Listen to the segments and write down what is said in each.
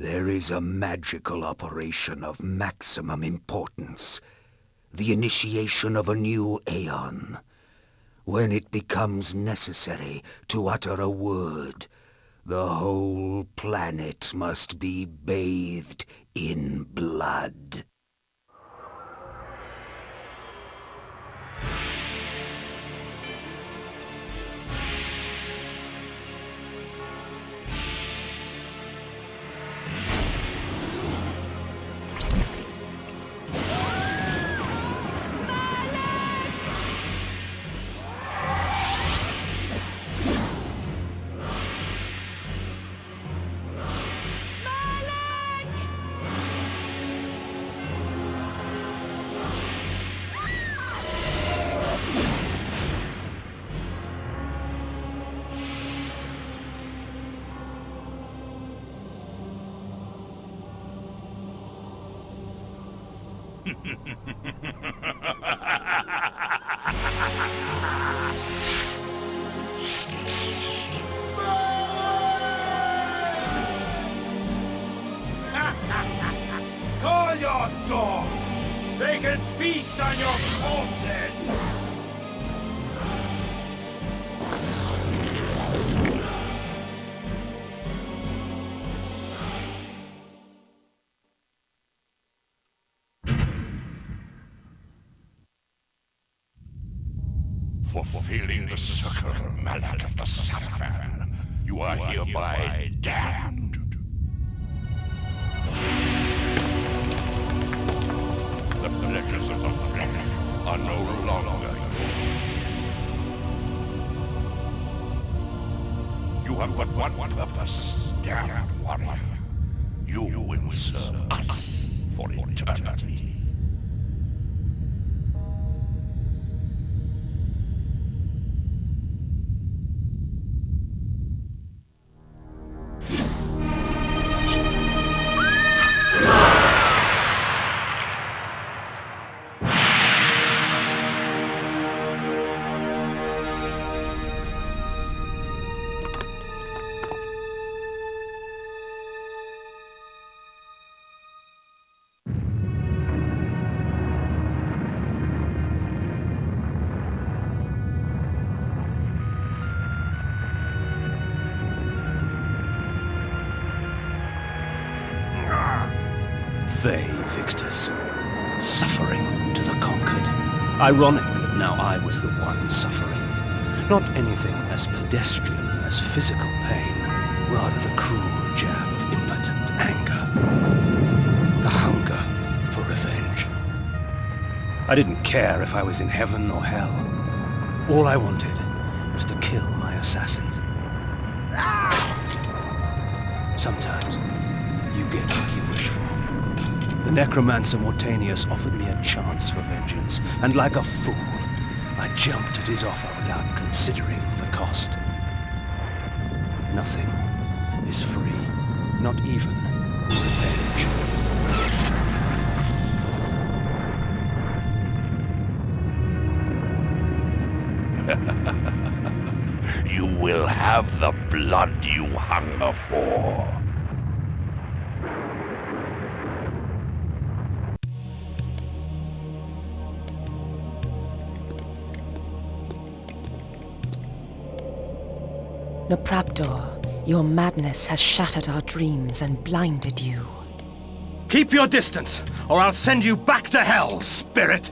There is a magical operation of maximum importance. The initiation of a new aeon. When it becomes necessary to utter a word, the whole planet must be bathed in blood. Call your dogs! They can feast on your corpses! For fulfilling the circle mallet of the Satphire, you are hereby damned. The pleasures of the flesh are no longer yours. You have but one purpose, damned warrior. You will serve us for eternity. They, victors. Suffering to the conquered. Ironic that now I was the one suffering. Not anything as pedestrian as physical pain, rather the cruel jab of impotent anger. The hunger for revenge. I didn't care if I was in heaven or hell. All I wanted was to kill my assassins. Sometimes you get what you wish for. The necromancer Mortanius offered me a chance for vengeance, and like a fool, I jumped at his offer without considering the cost. Nothing is free, not even revenge. You will have the blood you hunger for. Nupraptor, your madness has shattered our dreams and blinded you. Keep your distance, or I'll send you back to hell, spirit!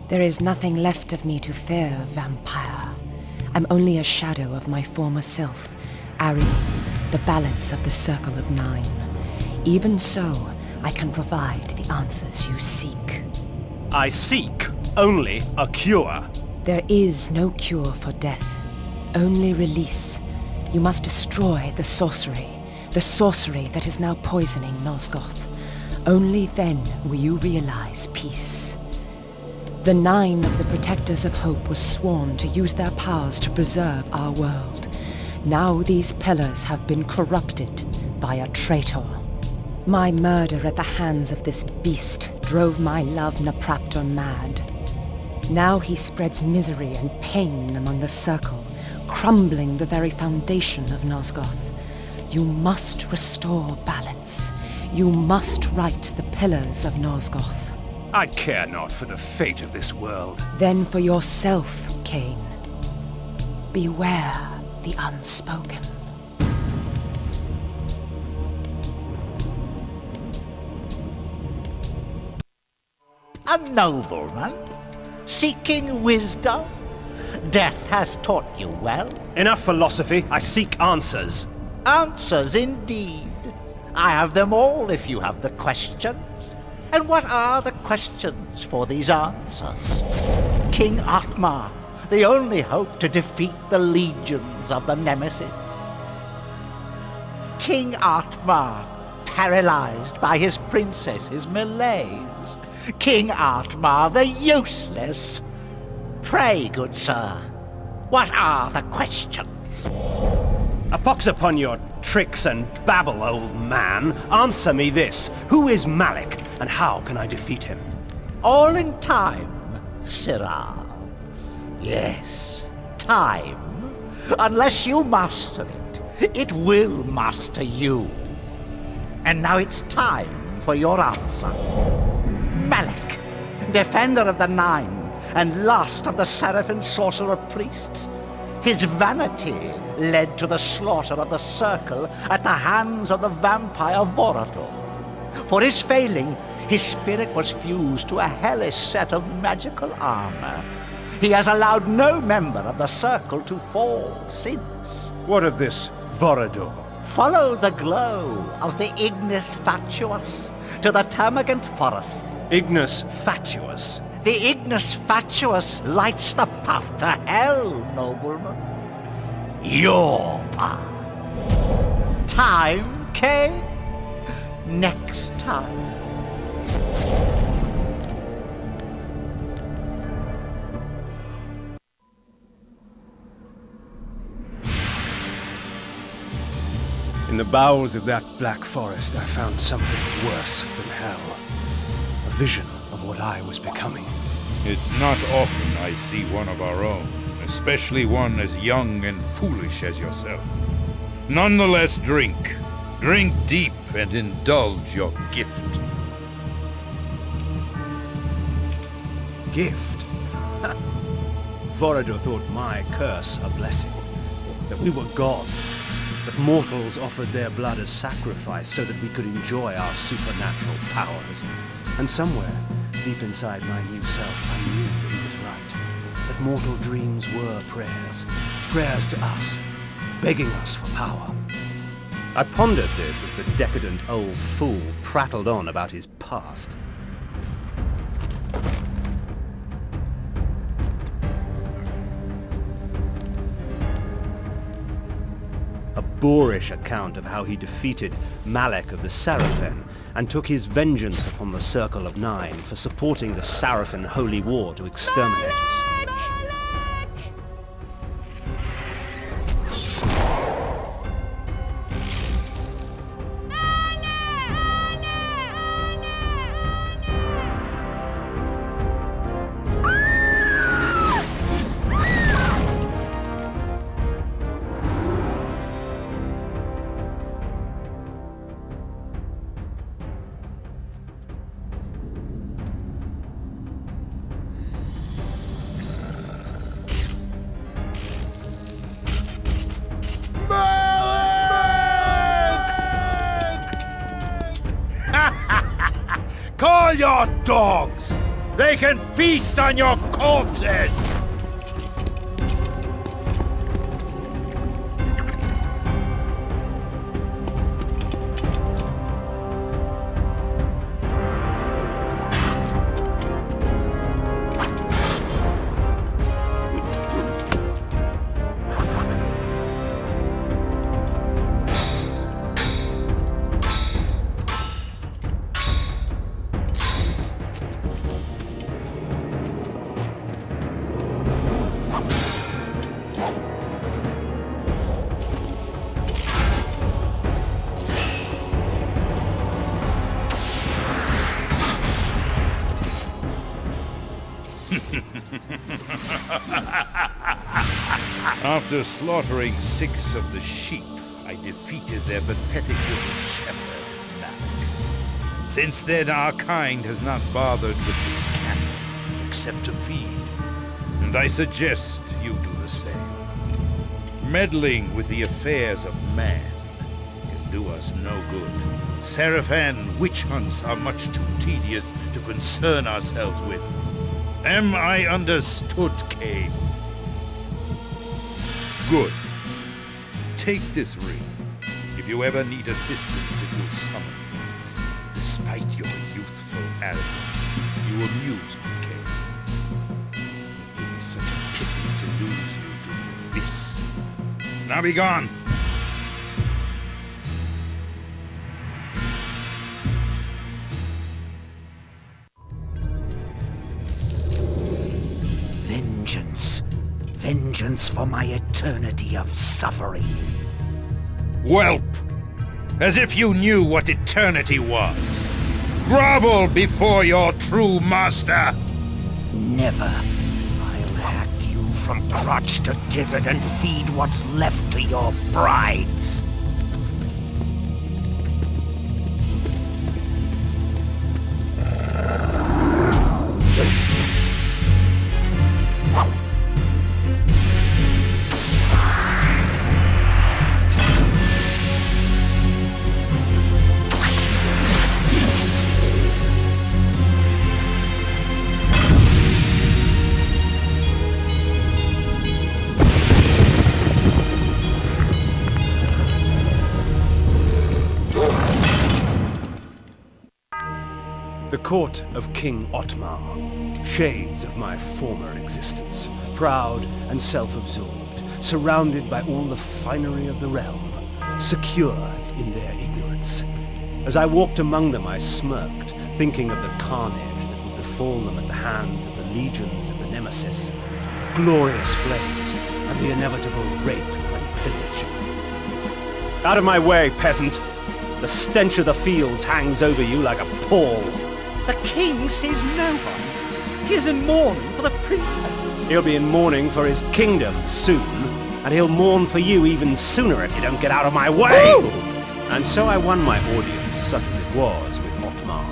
There is nothing left of me to fear, vampire. I'm only a shadow of my former self, Ariel, the balance of the Circle of Nine. Even so, I can provide the answers you seek. I seek only a cure. There is no cure for death, only release. You must destroy the sorcery that is now poisoning Nosgoth. Only then will you realize peace. The Nine of the Protectors of Hope were sworn to use their powers to preserve our world. Now these pillars have been corrupted by a traitor. My murder at the hands of this beast drove my love Nupraptor mad. Now he spreads misery and pain among the Circle, crumbling the very foundation of Nosgoth. You must restore balance. You must right the Pillars of Nosgoth. I care not for the fate of this world. Then for yourself, Kain. Beware the unspoken. A nobleman? Seeking wisdom? Death has taught you well. Enough philosophy. I seek answers. Answers indeed. I have them all if you have the questions. And what are the questions for these answers? King Atmar, the only hope to defeat the legions of the Nemesis. King Atmar, paralyzed by his princess's malaise. King Atmar, the useless. Pray, good sir, what are the questions? A pox upon your tricks and babble, old man. Answer me this. Who is Malik, and how can I defeat him? All in time, Sirrah. Yes, time. Unless you master it, it will master you. And now it's time for your answer. Malik, defender of the Nine, and last of the Seraphim sorcerer priests. His vanity led to the slaughter of the Circle at the hands of the vampire Vorador. For his failing, his spirit was fused to a hellish set of magical armor. He has allowed no member of the Circle to fall since. What of this Vorador? Follow the glow of the Ignis Fatuus to the Termagant Forest. Ignis Fatuus? The Ignis Fatuus lights the path to hell, nobleman. Your path. Time, Kain? Next time. In the bowels of that black forest, I found something worse than hell. A vision of what I was becoming. It's not often I see one of our own, especially one as young and foolish as yourself. Nonetheless, drink. Drink deep and indulge your gift. Gift? Vorador thought my curse a blessing. That we were gods. That mortals offered their blood as sacrifice so that we could enjoy our supernatural powers. And somewhere, deep inside my new self, I knew that he was right. That mortal dreams were prayers. Prayers to us, begging us for power. I pondered this as the decadent old fool prattled on about his past. A boorish account of how he defeated Malek of the Seraphim and took his vengeance upon the Circle of Nine for supporting the Seraphim holy war to exterminate us. Call your dogs! They can feast on your corpses! After slaughtering 6 of the sheep, I defeated their pathetic little shepherd, Malak. Since then, our kind has not bothered with the cattle, except to feed. And I suggest you do the same. Meddling with the affairs of man can do us no good. Seraphan witch hunts are much too tedious to concern ourselves with. Am I understood, Kain? Good. Take this ring. If you ever need assistance, it will summon you. Despite your youthful arrogance, you amuse me, Kain. It is such a pity to lose you to the abyss. Now be gone! Vengeance. Vengeance for my eternity of suffering. Whelp! As if you knew what eternity was! Grovel before your true master! Never. I'll hack you from crotch to gizzard and feed what's left to your brides. The court of King Otmar, shades of my former existence, proud and self-absorbed, surrounded by all the finery of the realm, secure in their ignorance. As I walked among them, I smirked, thinking of the carnage that would befall them at the hands of the legions of the Nemesis, glorious flames, and the inevitable rape and pillage. Out of my way, peasant! The stench of the fields hangs over you like a pall. The king sees no one. He is in mourning for the princess. He'll be in mourning for his kingdom soon, and he'll mourn for you even sooner if you don't get out of my way! Ooh! And so I won my audience, such as it was, with Otmar.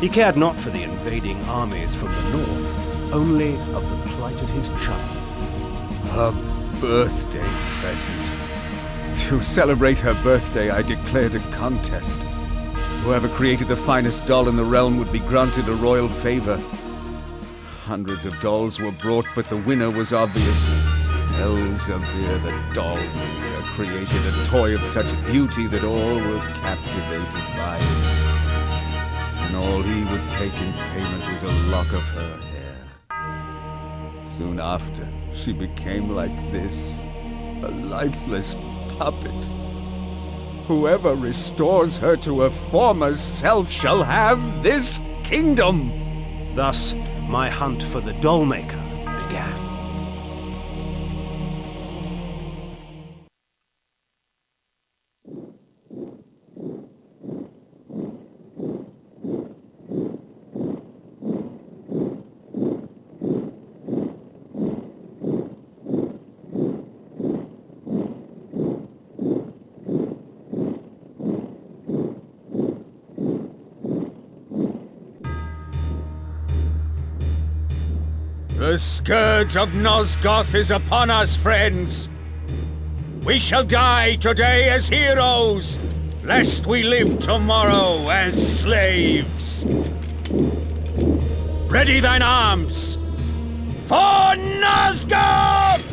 He cared not for the invading armies from the north, only of the plight of his child. Her birthday present. To celebrate her birthday, I declared a contest. Whoever created the finest doll in the realm would be granted a royal favor. Hundreds of dolls were brought, but the winner was obvious. Elzevir the doll maker created a toy of such beauty that all were captivated by it. And all he would take in payment was a lock of her hair. Soon after, she became like this, a lifeless puppet. Whoever restores her to her former self shall have this kingdom! Thus, my hunt for the doll maker began. The scourge of Nosgoth is upon us, friends. We shall die today as heroes, lest we live tomorrow as slaves. Ready thine arms for Nosgoth!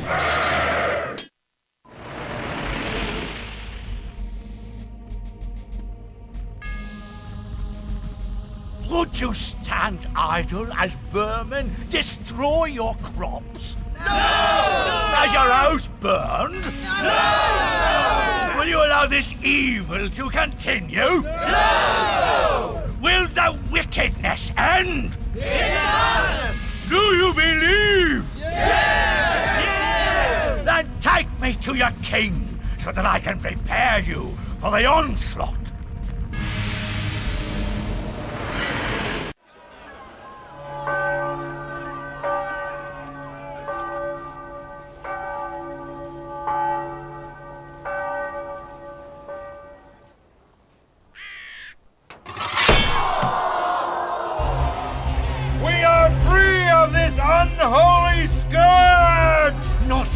Would you stand idle as vermin destroy your crops? No! As your house burned? No! Will you allow this evil to continue? No! Will the wickedness end? Yes! Do you believe? Yes! Then take me to your king, so that I can prepare you for the onslaught.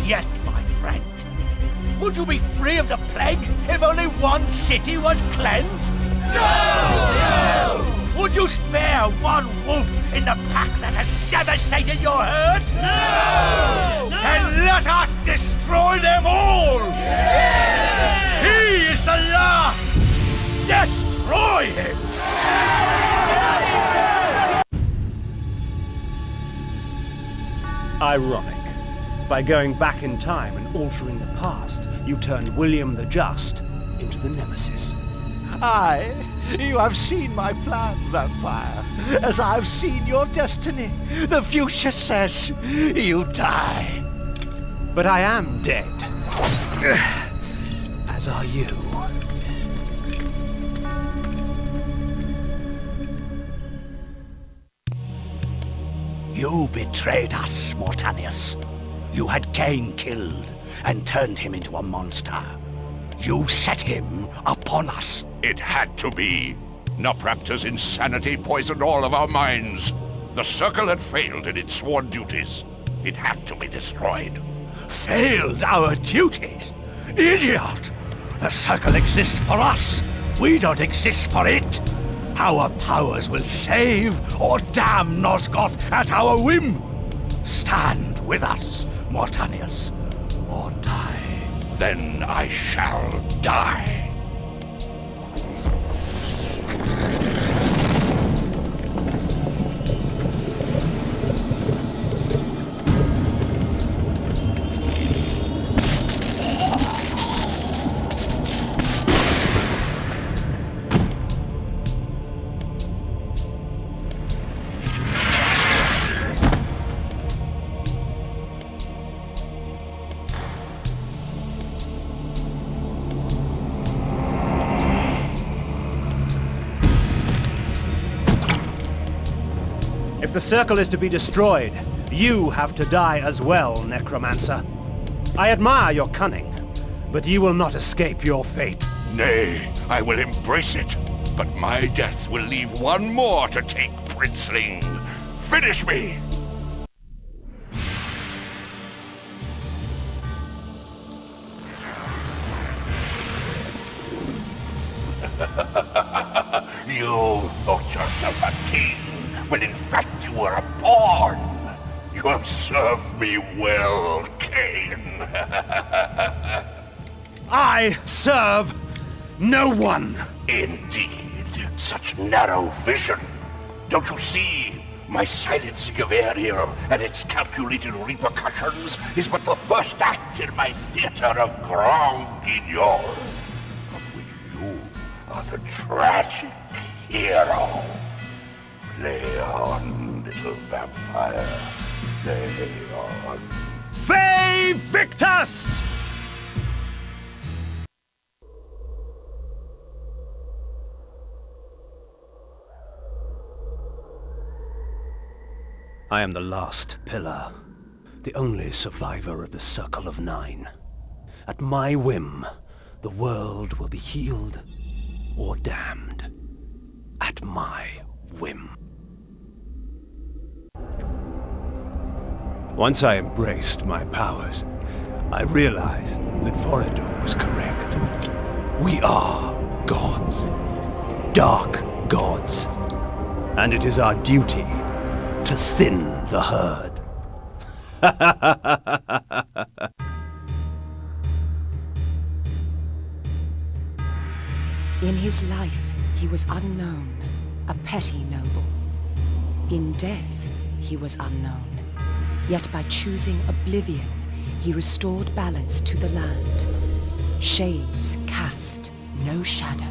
yet, my friend. Would you be free of the plague if only one city was cleansed? No! Would you spare one wolf in the pack that has devastated your herd? No! Then let us destroy them all! Yeah! He is the last! Destroy him! Ironic. By going back in time and altering the past, you turned William the Just into the Nemesis. Aye, you have seen my plan, vampire, as I've seen your destiny. The future says you die. But I am dead. As are you. You betrayed us, Mortanius. You had Kain killed and turned him into a monster. You set him upon us. It had to be. Nupraptor's insanity poisoned all of our minds. The Circle had failed in its sworn duties. It had to be destroyed. Failed our duties? Idiot! The Circle exists for us. We don't exist for it. Our powers will save or damn Nosgoth at our whim. Stand with us, Mortanius, or die. Then I shall die. If the Circle is to be destroyed, you have to die as well, Necromancer. I admire your cunning, but you will not escape your fate. Nay, I will embrace it. But my death will leave one more to take, Princeling. Finish me! You thought yourself a king, when in fact you were a pawn. You have served me well, Kain. I serve no one. Indeed, such narrow vision. Don't you see? My silencing of Ariel and its calculated repercussions is but the first act in my theater of Grand Guignol, of which you are the tragic hero. Play on, little vampire. Play on. Fay Victus! I am the last pillar, the only survivor of the Circle of Nine. At my whim, the world will be healed or damned. At my whim. Once I embraced my powers, I realized that Vorador was correct. We are gods. Dark gods. And it is our duty to thin the herd. In his life, he was unknown, a petty noble. In death, he was unknown. Yet by choosing oblivion, he restored balance to the land. Shades cast no shadow.